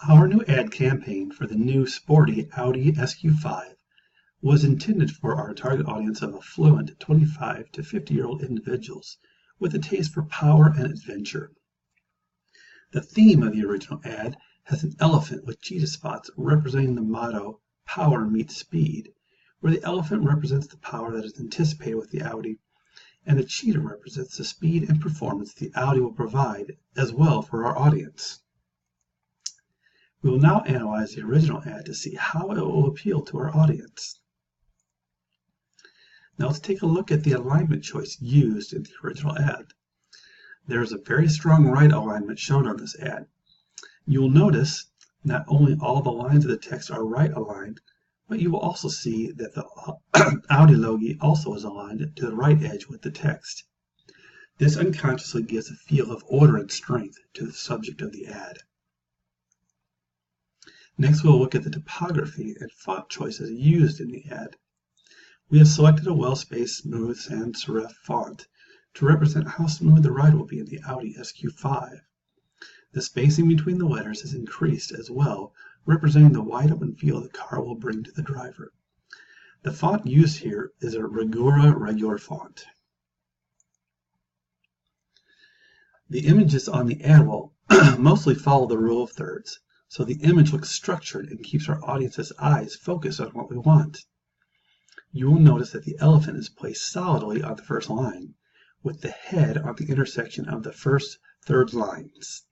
Our new ad campaign for the new sporty Audi SQ5 was intended for our target audience of affluent 25 to 50-year-old individuals with a taste for power and adventure. The theme of the original ad has an elephant with cheetah spots representing the motto, "Power meets speed," where the elephant represents the power that is anticipated with the Audi, and the cheetah represents the speed and performance the Audi will provide as well for our audience. We will now analyze the original ad to see how it will appeal to our audience. Now let's take a look at the alignment choice used in the original ad. There is a very strong right alignment shown on this ad. You will notice not only all the lines of the text are right aligned, but you will also see that the Audi logo also is aligned to the right edge with the text. This unconsciously gives a feel of order and strength to the subject of the ad. Next, we'll look at the typography and font choices used in the ad. We have selected a well-spaced, smooth sans serif font to represent how smooth the ride will be in the Audi SQ5. The spacing between the letters is increased as well, representing the wide-open feel the car will bring to the driver. The font used here is a Rigura regular font. The images on the ad will mostly follow the rule of thirds, so the image looks structured and keeps our audience's eyes focused on what we want. You will notice that the elephant is placed solidly on the first line, with the head on the intersection of the first third lines.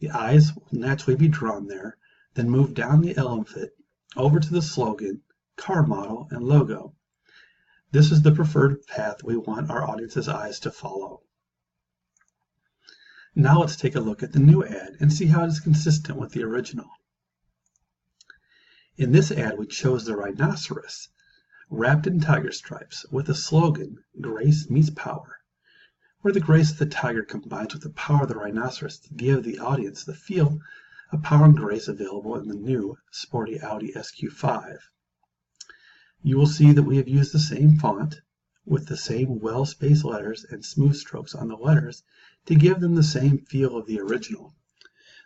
The eyes will naturally be drawn there, then move down the elephant over to the slogan, car model, and logo. This is the preferred path we want our audience's eyes to follow. Now let's take a look at the new ad and see how it is consistent with the original. In this ad, we chose the rhinoceros, wrapped in tiger stripes, with the slogan, "Grace meets power," where the grace of the tiger combines with the power of the rhinoceros to give the audience the feel of power and grace available in the new sporty Audi SQ5. You will see that we have used the same font with the same well-spaced letters and smooth strokes on the letters to give them the same feel of the original,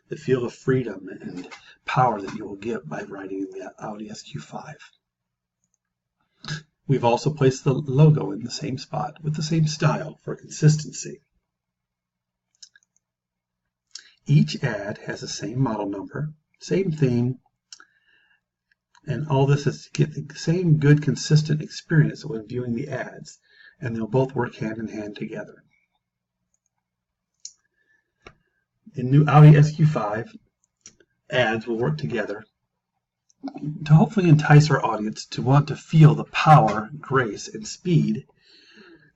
the feel of freedom and power that you will get by riding in the Audi SQ5. We've also placed the logo in the same spot with the same style for consistency. Each ad has the same model number, same theme, and all this is to get the same good consistent experience when viewing the ads, and they'll both work hand in hand together. The new Audi SQ5 ads will work together to hopefully entice our audience to want to feel the power, grace, and speed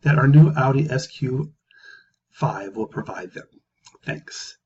that our new Audi SQ5 will provide them. Thanks.